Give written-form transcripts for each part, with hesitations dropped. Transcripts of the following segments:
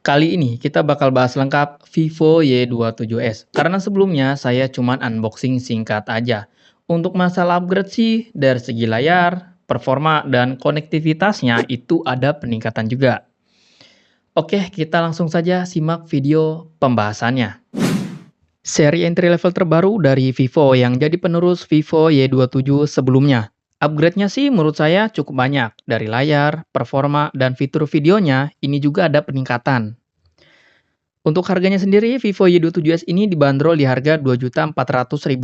Kali ini kita bakal bahas lengkap Vivo Y27s. Karena sebelumnya saya cuman unboxing singkat aja. Untuk masalah upgrade sih dari segi layar, performa, dan konektivitasnya itu ada peningkatan juga. Oke, kita langsung saja simak video pembahasannya. Seri entry level terbaru dari Vivo yang jadi penerus Vivo Y27 sebelumnya. Upgrade-nya sih menurut saya cukup banyak. Dari layar, performa, dan fitur videonya ini juga ada peningkatan. Untuk harganya sendiri, Vivo Y27s ini dibanderol di harga Rp2.400.000.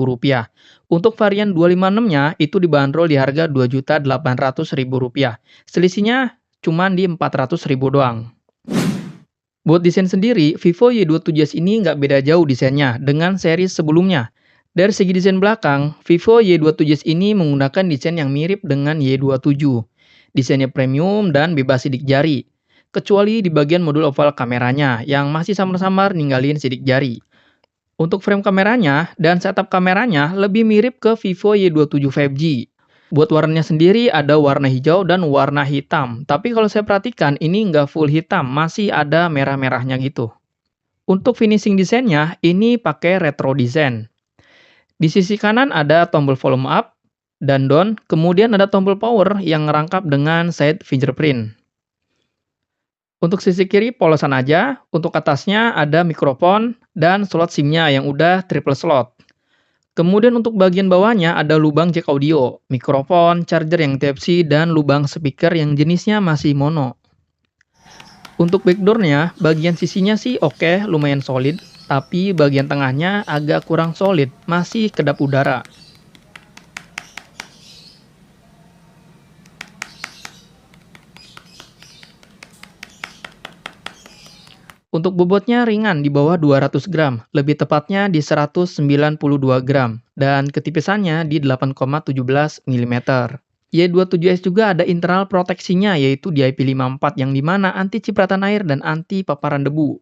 Untuk varian 256-nya itu dibanderol di harga Rp2.800.000. Selisihnya cuma di Rp400.000 doang. Buat desain sendiri, Vivo Y27s ini nggak beda jauh desainnya dengan seri sebelumnya. Dari segi desain belakang, Vivo Y27s ini menggunakan desain yang mirip dengan Y27. Desainnya premium dan bebas sidik jari. Kecuali di bagian modul oval kameranya yang masih samar-samar ninggalin sidik jari. Untuk frame kameranya dan setup kameranya lebih mirip ke Vivo Y27 5G. Buat warnanya sendiri ada warna hijau dan warna hitam. Tapi kalau saya perhatikan ini nggak full hitam, masih ada merah-merahnya gitu. Untuk finishing desainnya ini pakai retro design. Di sisi kanan ada tombol volume up dan down, kemudian ada tombol power yang ngerangkap dengan side fingerprint. Untuk sisi kiri polosan aja, untuk atasnya ada mikrofon dan slot SIM-nya yang udah triple slot. Kemudian untuk bagian bawahnya ada lubang jack audio, mikrofon, charger yang Type-C, dan lubang speaker yang jenisnya masih mono. Untuk backdoor-nya, bagian sisinya sih oke, lumayan solid, tapi bagian tengahnya agak kurang solid, masih kedap udara. Untuk bobotnya ringan di bawah 200 gram, lebih tepatnya di 192 gram, dan ketipisannya di 8,17 mm. Y27s juga ada internal proteksinya yaitu di IP54 yang dimana anti cipratan air dan anti paparan debu.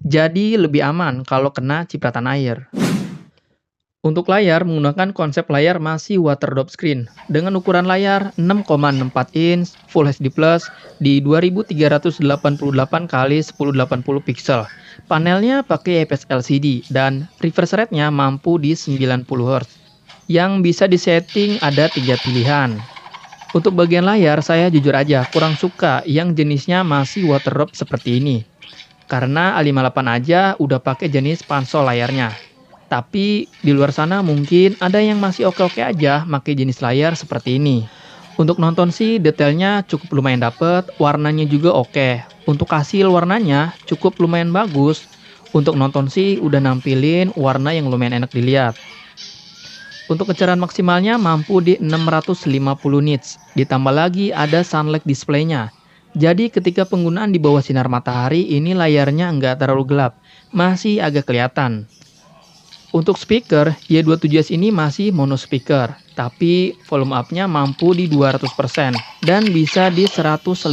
Jadi lebih aman kalau kena cipratan air. Untuk layar menggunakan konsep layar masih water drop screen dengan ukuran layar 6,64 inch Full HD Plus di 2388 x 1080 pixel. Panelnya pakai IPS LCD dan refresh rate-nya mampu di 90 Hz. Yang bisa disetting ada 3 pilihan. Untuk bagian layar saya jujur aja kurang suka yang jenisnya masih water drop seperti ini. Karena A58 aja udah pakai jenis pansol layarnya. Tapi di luar sana mungkin ada yang masih oke-oke aja pakai jenis layar seperti ini. Untuk nonton sih detailnya cukup lumayan dapet, warnanya juga oke. Untuk hasil warnanya cukup lumayan bagus. Untuk nonton sih udah nampilin warna yang lumayan enak dilihat. Untuk kecerahan maksimalnya mampu di 650 nits. Ditambah lagi ada sunlight display-nya. Jadi ketika penggunaan di bawah sinar matahari ini layarnya nggak terlalu gelap, masih agak kelihatan. Untuk speaker, Y27s ini masih mono speaker, tapi volume up-nya mampu di 200% dan bisa di 150%.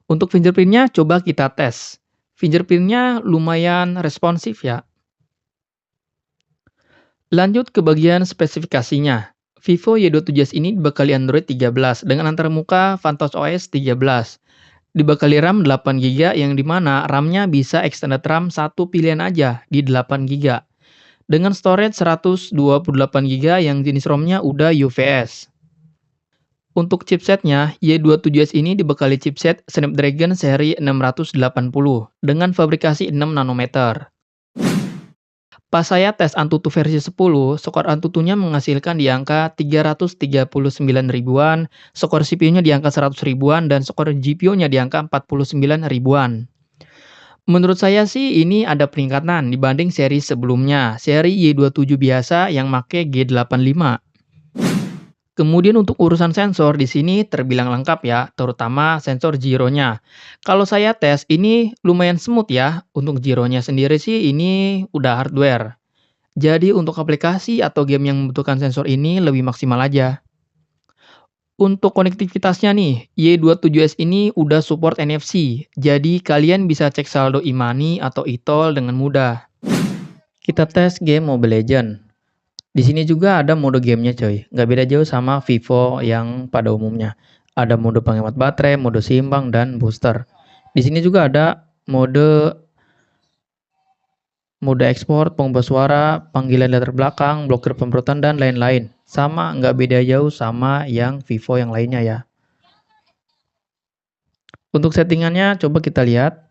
Untuk fingerprint-nya coba kita tes. Fingerprint-nya lumayan responsif ya. Lanjut ke bagian spesifikasinya. Vivo Y27s ini dibekali Android 13 dengan antarmuka Vantage OS 13. Dibekali RAM 8GB yang dimana RAM-nya bisa extended RAM satu pilihan aja di 8GB. Dengan storage 128GB yang jenis ROM-nya udah UVS. Untuk chipsetnya, Y27s ini dibekali chipset Snapdragon seri 680 dengan fabrikasi 6 nanometer. Pas saya tes Antutu versi 10, skor Antutunya menghasilkan di angka 339 ribuan, skor CPU-nya di angka 100 ribuan, dan skor GPU-nya di angka 49 ribuan. Menurut saya sih ini ada peningkatan dibanding seri sebelumnya, seri Y27 biasa yang make G85. Kemudian untuk urusan sensor di sini terbilang lengkap ya, terutama sensor gyro-nya. Kalau saya tes ini lumayan smooth ya. Untuk gyro-nya sendiri sih ini udah hardware. Jadi untuk aplikasi atau game yang membutuhkan sensor ini lebih maksimal aja. Untuk konektivitasnya nih, Y27s ini udah support NFC. Jadi kalian bisa cek saldo e-money atau e-tol dengan mudah. Kita tes game Mobile Legends. Di sini juga ada mode gamenya coy, nggak beda jauh sama Vivo yang pada umumnya. Ada mode penghemat baterai, mode seimbang, dan booster. Di sini juga ada mode ekspor, pengubah suara, panggilan latar belakang, blokir pemrotan, dan lain-lain. Sama, nggak beda jauh sama yang Vivo yang lainnya ya. Untuk settingannya coba kita lihat.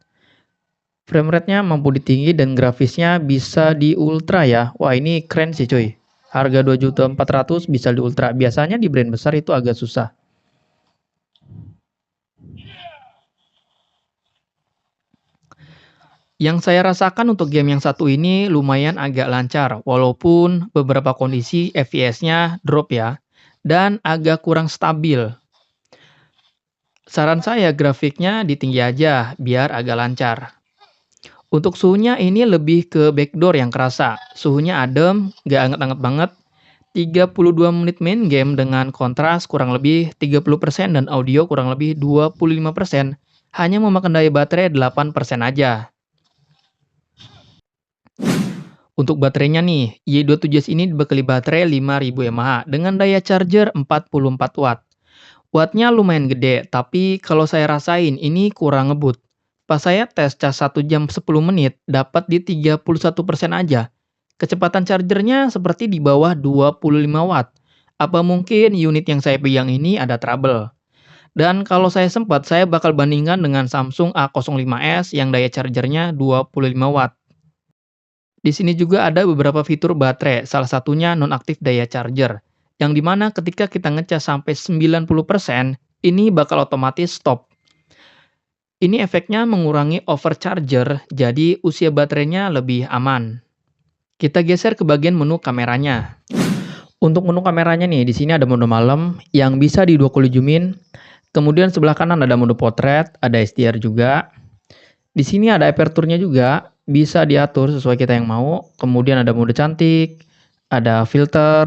Frame rate-nya mampu di tinggi dan grafisnya bisa di ultra ya. Wah ini keren sih cuy. Harga 2.400.000 bisa di ultra. Biasanya di brand besar itu agak susah. Yang saya rasakan untuk game yang satu ini lumayan agak lancar, walaupun beberapa kondisi FPS-nya drop ya, dan agak kurang stabil. Saran saya grafiknya ditinggi aja, biar agak lancar. Untuk suhunya ini lebih ke backdoor yang kerasa. Suhunya adem, gak anget-anget banget. 32 menit main game dengan kontras kurang lebih 30% dan audio kurang lebih 25%. Hanya memakan daya baterai 8% aja. Untuk baterainya nih, Y27S ini dibekali baterai 5000 mAh dengan daya charger 44 watt. Wattnya lumayan gede, tapi kalau saya rasain ini kurang ngebut. Pas saya tes cas 1 jam 10 menit, dapat di 31% aja. Kecepatan chargernya seperti di bawah 25 watt. Apa mungkin unit yang saya pegang ini ada trouble? Dan kalau saya sempat, saya bakal bandingkan dengan Samsung A05s yang daya chargernya 25 watt. Di sini juga ada beberapa fitur baterai, salah satunya nonaktif daya charger, yang dimana ketika kita ngecas sampai 90%, ini bakal otomatis stop. Ini efeknya mengurangi overcharger, jadi usia baterainya lebih aman. Kita geser ke bagian menu kameranya. Untuk menu kameranya nih, di sini ada mode malam yang bisa di 2 kali zoom in. Kemudian sebelah kanan ada mode potret, ada SDR juga. Di sini ada aperture-nya juga, bisa diatur sesuai kita yang mau. Kemudian ada mode cantik, ada filter.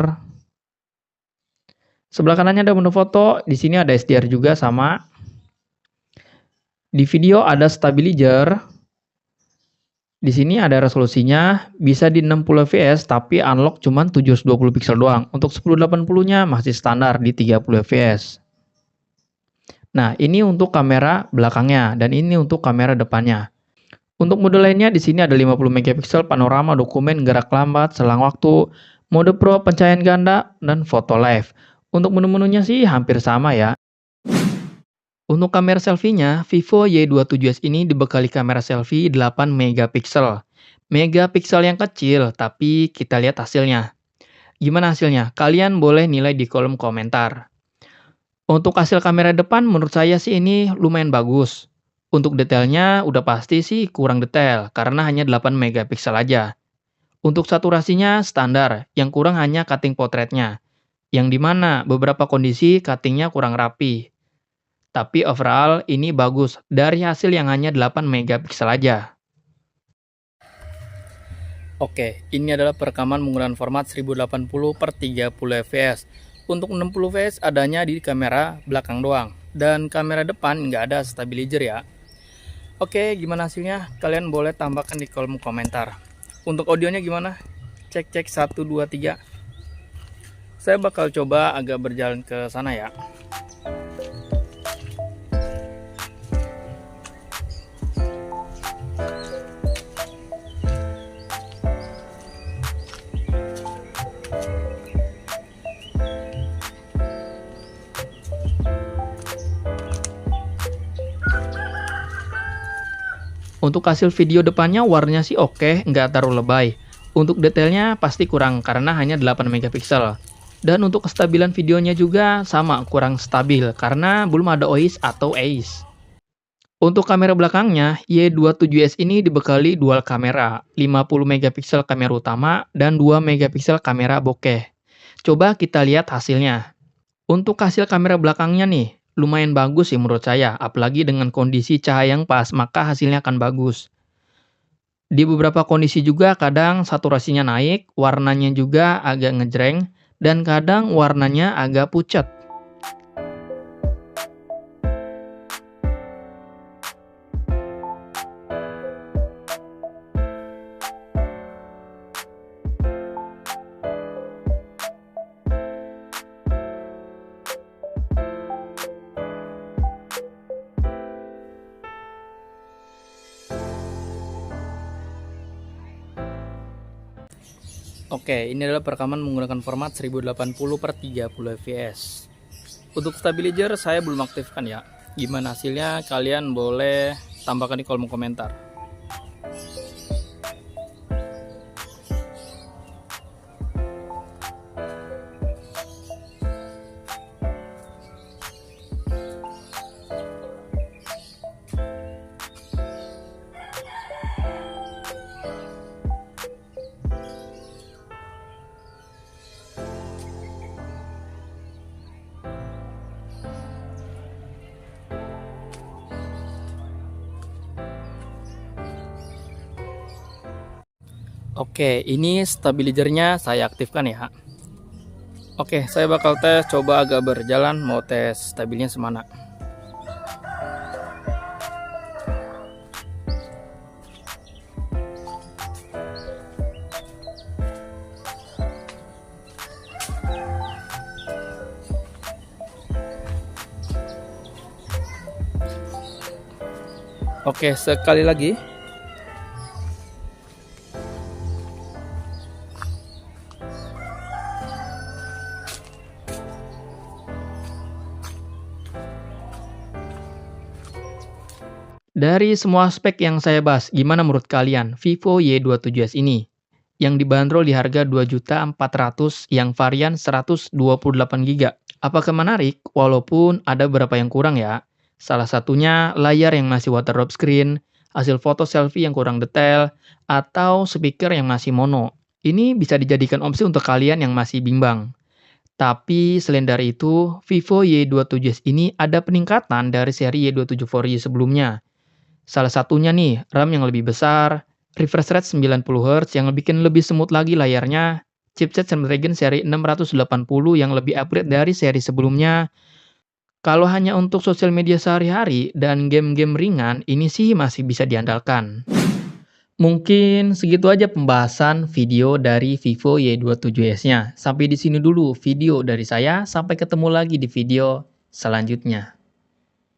Sebelah kanannya ada mode foto, di sini ada SDR juga sama. Di video ada stabilizer. Di sini ada resolusinya, bisa di 60 fps tapi unlock cuma 720 pixel doang. Untuk 1080-nya masih standar di 30 fps. Nah, ini untuk kamera belakangnya dan ini untuk kamera depannya. Untuk mode lainnya di sini ada 50 megapiksel panorama, dokumen, gerak lambat, selang waktu, mode pro pencahayaan ganda, dan foto live. Untuk menu-menunya sih hampir sama ya. Untuk kamera selfie-nya, Vivo Y27S ini dibekali kamera selfie 8 megapiksel. Megapiksel yang kecil, tapi kita lihat hasilnya. Gimana hasilnya? Kalian boleh nilai di kolom komentar. Untuk hasil kamera depan menurut saya sih ini lumayan bagus. Untuk detailnya udah pasti sih kurang detail karena hanya 8 megapiksel aja. Untuk saturasinya standar, yang kurang hanya cutting potretnya. Yang dimana beberapa kondisi cuttingnya kurang rapi. Tapi overall ini bagus dari hasil yang hanya 8 megapiksel aja. Oke, ini adalah perekaman menggunakan format 1080 per 30 fps. Untuk 60 fps adanya di kamera belakang doang. Dan kamera depan nggak ada stabilizer ya. Oke, gimana hasilnya? Kalian boleh tambahkan di kolom komentar. Untuk audionya gimana? Cek 1, 2, 3. Saya bakal coba agak berjalan ke sana ya. Untuk hasil video depannya warnanya sih oke, nggak terlalu lebay. Untuk detailnya pasti kurang karena hanya 8 megapiksel. Dan untuk kestabilan videonya juga sama, kurang stabil karena belum ada OIS atau AIS. Untuk kamera belakangnya, Y27S ini dibekali dual kamera, 50 megapiksel kamera utama dan 2 megapiksel kamera bokeh. Coba kita lihat hasilnya. Untuk hasil kamera belakangnya nih, lumayan bagus sih menurut saya, apalagi dengan kondisi cahaya yang pas, maka hasilnya akan bagus. Di beberapa kondisi juga kadang saturasinya naik, warnanya juga agak ngejreng, dan kadang warnanya agak pucat. Oke, ini adalah perekaman menggunakan format 1080 per 30 fps. Untuk stabilizer saya belum aktifkan ya. Gimana hasilnya kalian boleh tambahkan di kolom komentar. Oke, ini stabilizernya saya aktifkan ya. Oke, saya bakal tes coba agak berjalan, mau tes stabilnya semana. Oke, sekali lagi. Dari semua aspek yang saya bahas, gimana menurut kalian Vivo Y27s ini? Yang dibanderol di harga 2.400.000 yang varian 128 GB. Apakah menarik? Walaupun ada beberapa yang kurang ya. Salah satunya layar yang masih water drop screen, hasil foto selfie yang kurang detail, atau speaker yang masih mono. Ini bisa dijadikan opsi untuk kalian yang masih bimbang. Tapi selain dari itu, Vivo Y27s ini ada peningkatan dari seri Y27 4G sebelumnya. Salah satunya nih, RAM yang lebih besar, refresh rate 90 Hz yang bikin lebih smooth lagi layarnya, chipset Snapdragon seri 680 yang lebih upgrade dari seri sebelumnya. Kalau hanya untuk sosial media sehari-hari dan game-game ringan, ini sih masih bisa diandalkan. Mungkin segitu aja pembahasan video dari Vivo Y27s-nya. Sampai di sini dulu video dari saya, sampai ketemu lagi di video selanjutnya.